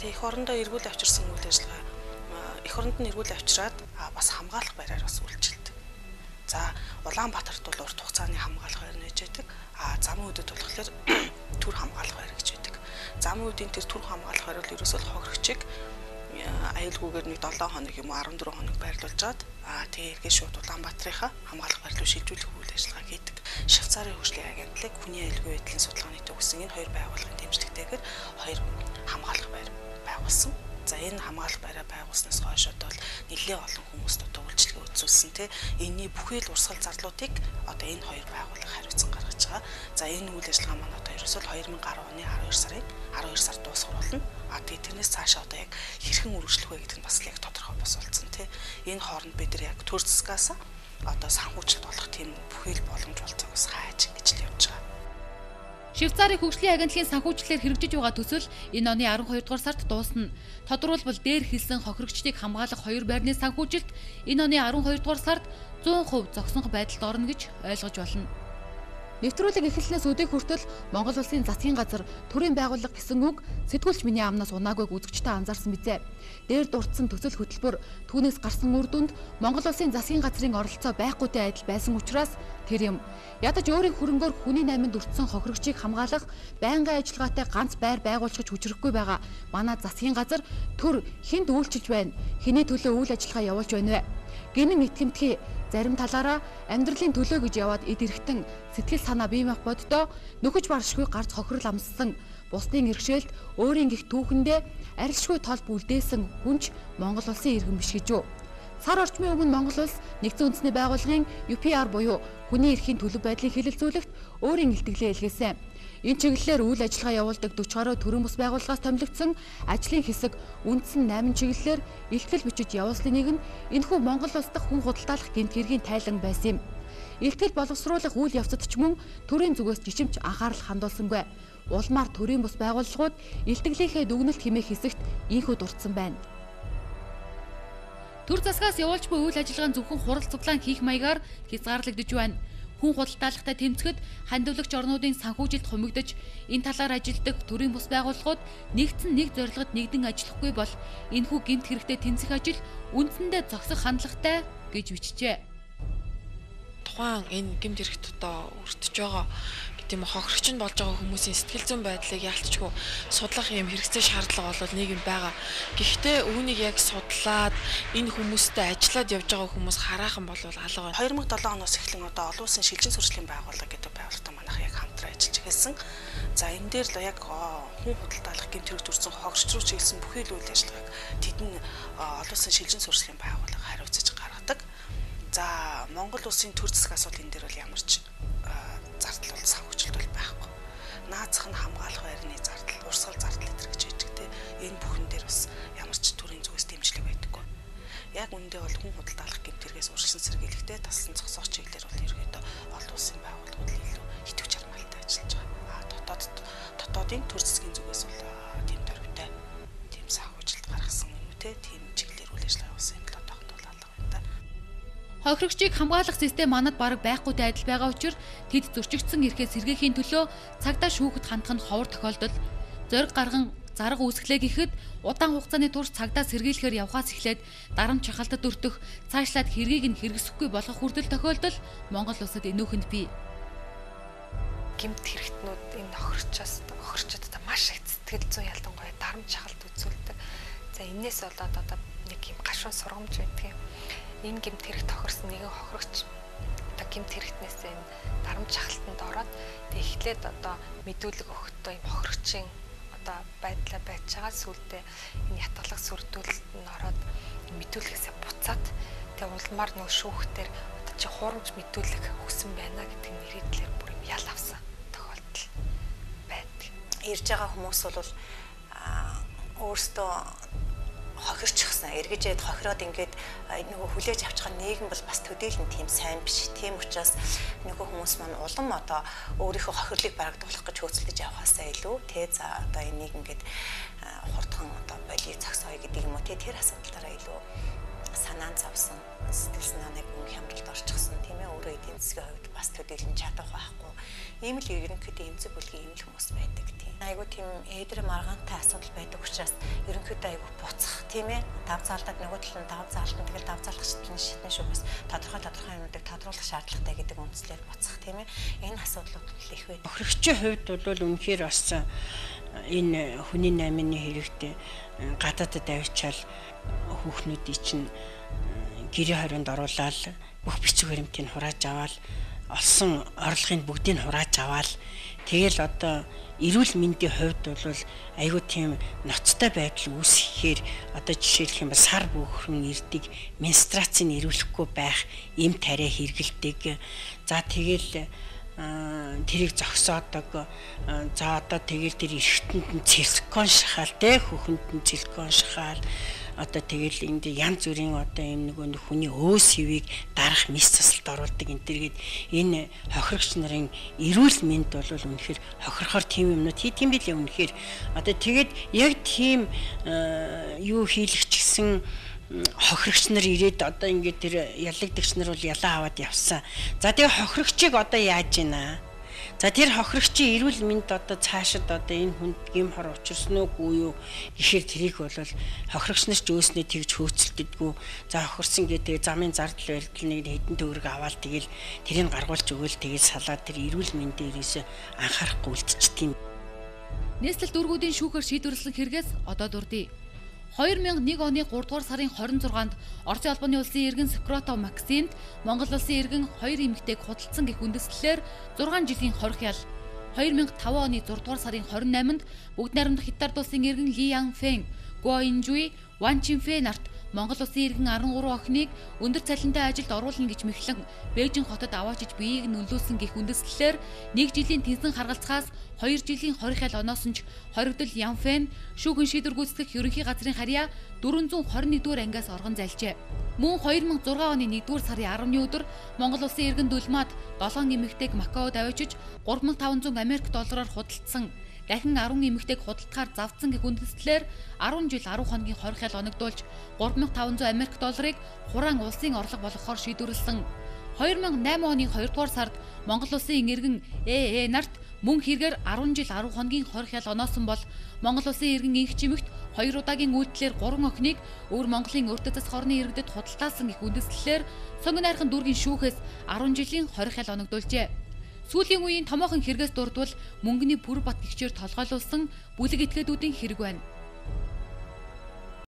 Тэг эх орондоо эргүүл авчирсан үйл ажиллагаа эх оронд нь эргүүл авчираад бас хамгаалах байраар бас үйлчилдэг. За Улаанбаатарт бол урт хугацааны хамгаалах байр нээж байдаг. Замын үдэд болохоор түр хамгаалах байр гэж байдаг. Замын үдийн тэр түр хамгаалах байр бол ерөөсөө хохирогчийг аюулгүйгээр нэг 7 хоног юм уу 14 хоног байрлуулж гаад тэгээ эргээ шууд Улаанбаатарынхаа хамгаалах байр руу шилжүүлэх үйл ажиллагаа хийдэг. Швейцарын хөгжлийн агентлаг хүний аюулгүй байдлын судалгааны төв гэсэн энэ хоёр байгууллагын дэмжлэгтэйгээр хоёр хамгаалах байр байгуулсан. За энэ хамгаалах байраа байгуулснаас хойш одоо нэлээд олон хүмүүст одоо үйлчлэгээ үзүүлсэн те энэний бүхий л урсгал зарлуудыг одоо энэ хоёр байгууллага хариуцсан гаргаж байгаа. За энэ үйл ажиллагаа маань одоо ерөөсөө 2010 оны 12 сард дуусгар болно. Тэгээ тэрнээс цаашаа одоо яг хэрхэн үргэлжлэх вэ гэдэг нь бас яг тодорхой бос болсон те. Энэ хооронд бид нар яг төр засгаас одоо санхүүжилт болох тийм бүхий л боломж болцоог бас хайж ингэж л явж байгаа. Швейцарын хөгжлийн агентлагийн санхүүжилтээр хэрэгжиж байгаа төсөл энэ оны 12 дугаар сард дуусна. Тодорхойлбол дээр хэлсэн хохирогчдыг хамгаалах хоёр байрны санхүүжилт энэ оны 12 дугаар сард 100% зогсох байдалд орно гэж ойлгож байна. Нэвтрүүлэг эхлэлнээс өдөө хүртэл Монгол Улсын засгийн газар төрийн байгууллага гэсэн үг сэтгүүлч миний амнаас унаагүйг үзэгчтэй анзаарсан бизээ. Дээр дурдсан төсөл хөтөлбөр түүнээс гарсан үр дүнд Монгол Улсын засгийн газрын оролцоо байхгүйтэй адил байсан учраас тэр юм. Ядаж өөрийн хөрөнгөөр хүний найманд өртсөн хохирогчийг хамгаалах байнгын ажиллагаатай ганц байр байгуулж хүчрэхгүй байгаа манай засгийн газар төр хүнд үйлчилж байна. Хэний төлөө үйл ажиллагаа явуулж байна вэ? Гинэн итгэмтгий зарим талаараа амьдралын төлөө гэж яваад эд эрхтэн сэтгэл санаа биемэх боддоо нөхөж баршгүй гарц хохирол амссан бусдын иргэшээлд өөрийн гих түүхэндээ арилшгүй толб үлдээсэн хүнч Монгол Улсын иргэн биш гэж юу? Сар орчмын өмнө Монгол Улс нэгдсэн үндэсний байгууллагын UPR буюу хүний эрхийн төлөв байдлын хэлэлцүүлэгт өөрийн илтгэлээ илгээсэн. Энэ чиглэлээр үйл ажиллагаа явуулдаг 40 гаруй төрийн бус байгууллагаас томилогдсон ажлын хэсэг үндсэн 8 чиглэлээр илтгэл бичиж явуулсныг нь энэхүү Монгол Улс дахь хүн худалдаалах гэмт хэргийн тайлан байсан юм. Илтгэл боловсруулах үйл явцад ч мөн төрийн зүгээс жижимч анхаарал хандуулсангүй. Улмаар төрийн бус байгууллагууд илтгэлийнхээ дүгнэлт хэмээх хэсэгт ийхүү дурдсан байна. Төр засгаас явуулж буй үйл ажиллагааны зөвхөн хурал цуглаан хийх маягаар хязгаарлагдж байна. Хүн худалдаалахтай тэмцэхэд хандивлагч орнуудын санхүүжилт хумигдаж энэ талаар ажилладаг төрийн бус байгууллагууд нэгдсэн нэг зорилгод нэгдэн ажиллахгүй бол энэхүү гэмт хэрэгтэй тэнцэх ажил үндсэндээ зогсох хандлагатай гэж бичжээ. Тухайн энэ гэмт хэрэгт одоо өртөж байгаа гэдэг юм хохирогч нь болж байгаа хүмүүсийн сэтгэл зүйн байдлыг яалтчгүй судлах юм хэрэгцээ шаардлага бол нийгэм байгаа. Гэхдээ үүнийг яг судлаад энэ хүмүүстэй ажиллаад явж байгаа хүмүүс хараахан бол алга байна. 2007 оноос эхлэн одоо олон улсын шилжин сурчлалын байгууллага гэдэг байгууллагатай манайх яг хамтран ажиллаж эхэлсэн. За энэ дээр л яг хүн худалдаалах гэмт хэрэгт өртсөн хохирогч руу чиглэсэн бүхий л үйл ажиллагааг тэдэн олон улсын шилжин сурчлалын байгууллага хариуцаж гаргадаг. За Монгол улсын төр засгаас бол энэ дээр бол ямар ч зардал бол санхүүжилт бол байхгүй. Наацх нь хамгаалах байрны зардал, урсгал зардал гэж байдаг те. Энэ бүхэн дээр бас ямар ч төрийн зүгээс дэмжлэг байдаггүй. Яг үүндээ бол хүн худалдаалах гэмт хэрэгээс урьдчилан сэргийлэхтэй тассан зогсоох чиглэлээр бол ерөөдөө олон улсын байгууллагууд илүү идэвх чармайлтай ажиллаж байгаа. Дотоодын төр засгийн зүгээс бол тийм дөрвтэй тийм санхүүжилт гаргасан юм уу те. Тийм чиглэлээр үйл ажиллагаа явуулсан юм л тогтвол алга байна да. Хохирогчийг хамгаалах систем манад бараг байхгүйтэй адил байгаа учраас тэд зөрчигдсөн эрхээ сэргээхийн төлөө цагдаа шүүхэд хандах нь ховор тохиолдол. Зориг гарган зарга үүсгэлээ гэхэд удаан хугацааны турш цагдаа сэргийлэхээр явхаас эхлээд дарамт шахалтад өртөх, цаашлаад хэргийг нь хэрэгсэхгүй болгох хүртэл тохиолдол Монгол улсад энүүхэнд бий. Гэмт хэрэгтнүүд энэ хохирчдод маш их сэтгэл зүйн ялангуяа дарамт шахалт үзүүлдэг. За энээс болоод одоо нэг юм гашуун сургамж байдаг юм. Энэ гэмт хэрэгт тохирсон нэгэн хохирогч одоо гэмт хэрэгтнээс энэ дарамт шахалтанд ороод эхлээд одоо мэдүүлэг өгөхдөө юм хохирогчийн одоо байдлаа байж байгаа сүлдээ энэ ятгалах сүрдүүлэлт нь ороод мэдүүлэхээсээ буцаад тэгээ улмаар нөө шүүхтэр одоо чи хуурамч мэдүүлэг өгсөн байна гэдэг нэрийдлэр бүр юм ял авсан тохиолдол байдаг. Ирж байгаа хүмүүс бол өөрсдөө хохирчихсан эргэжээд хохироод ингээд нөгөө хүлээж авч байгаа нийгэм бол бас төдийлөн тийм сайн биш. Тийм учраас нөгөө хүмүүс маань улам одоо өөрийнхөө хохирлыг барагдуулах гэж хөөцөлдөж явахаасаа илүү тий за одоо энийг ингээд хурдхан одоо болийг зогсооё гэдэг юм уу тий тэр асуудалтаараа илүү санаанд зовсон, сэтгэл санааныг өнгө хямралд орчихсон тийм ээ, өөрөө эдийн засгийн хувьд бас төдийлөн чадах байхгүй. Ийм л ерөнхийдөө эмзэг бүлгийн ийм л хүмүүс байдаг тийм. Айгу тийм ээдрэ маргаантай асуудал байдаг учраас ерөнхийдөө айгу буцах тийм ээ. Давзаалдаад нөгөө талын давзаалдан тэгэл давзаалах шитэн шүүгээс тодорхой юмнуудыг тодруулах шаардлагатай гэдэг үндслээр буцах тийм ээ. Энэ асуудлууд л их байдаг. Хохирогчийн хувьд бол үнэхээр бас энэ хүний наймны хэрэгтэй гадаадд авчаал хүүхнүүдийн чинь гэрээ хорионд оруулаад бүх бичиг баримтыг хурааж аваад олсон орлогын бүгдийг хурааж аваад тэгэл одоо эрүүл мэндийн хувьд бол айгүй тийм ноцтой байдал үүсгэхээр одоо жишээлх юм бол сар бүхэн ирдэг менструацийг эрүүлэхгүй байх эм тариа хэрэгэлдэг. За тэгэл тэрийг зогсоодог. За одоо тэгэл тэр эргэтэнд нь силикон шахаал те хүүхэнд нь силикон шахаал одоо тэгэл энд янз бүрийн одоо юм нэг хүний өөс хэвийг дарах мис цасалд оруулдаг энэ төргээд энэ хохирогч нарын эрүүл мэнд бол үнэхээр хохирохоор тийм юмнууд хийм билээ үнэхээр одоо тэгээд яг тийм юу хийлэгч гэсэн хохирогч нар ирээд одоо ингээд тэр ялагдагч нар бол ялаа аваад явсан. За тэгээ хохирогчийг одоо яаж ийна? За тэр хохирогчийн эрүүл мэнд одоо цаашид одоо энэ хүнд гим хор учирсан уугүй юу гэхээр тэрийг бол хохирогч нар ч өөснөө тэгж хөөцөлддөггүй. За хохирсон гэдэг замын зардал барилдал нэг хэдэн төгрөг аваад тэгэл тэрийг гаргуулж өгөөл тэгэл салаад тэр эрүүл мэндээ ерөөсөө анхаарахгүй үлдчихдэг. Нийслэл дүүргүүдийн шүүхээр шийдвэрлсэн хэрэгээс одоо дурдъя. 2001 оны 3 дугаар сарын 26-нд Оросын албаны улсын иргэн Сократов Максимд Монгол улсын иргэн 2 эмэгтэйг худалдсан гэх үндэслэлээр 6 жилийн хорих ял. 2005 оны 6 дугаар сарын 28-нд Бүгд найрамдах Хятад улсын иргэн Ли Янфэн, Го Инжуй, Ван Чинфэ нарт Монгол улсын иргэн 13 охиныг өндөр цалинтай ажилд оруулна гэж мэхлэн Бээжин хотод аваачиж биеийг нөлөөсөн гэх үндэслэлээр 1 жилийн тэнцэн харгалцахаас 2 жилийн хорих ял оноос нь хоригдол Янфэн шүүгэн шийдвэр гүйцэтгэх ерөнхий газрын харьяа 421-р ангиас оргон залжээ. Мөн 2006 оны 1-р сарын 10-ны өдөр Монгол улсын иргэн Дүлмад 7 эмэгтэйг Макаод аваачиж 3500 Америк доллараар худалдсан. Дахин 10 эмэгтэйг худалдахаар завдсан гэх үндэслэлээр 10 жил 10 хоногийн хорих ял оногдуулж 3500 Америк долларыг хураан улсын орлого болгохоор шийдвэрлсэн. 2008 оны 2 дугаар сард Монгол улсын иргэн ЭЭ нарт мөн хэрэгээр 10 жил 10 хоногийн хорих ял оноосон бол Монгол улсын иргэн инх чимэгт 2 удаагийн үйлдэлээр 3 охиныг өвөр Монголын өртөө засах орны иргэдэд худалдаасан гэх үндэслэлээр сонгон найрхан дүүргийн шүүхээс 10 жилийн хорих ял оногдуулжээ. Сүүлийн үеийн томоохон хэрэгээс дурдвал мөнгөний бүр бат гихчээр толгойлуулсан бүлэг этгээдүүдийн хэрэг байна.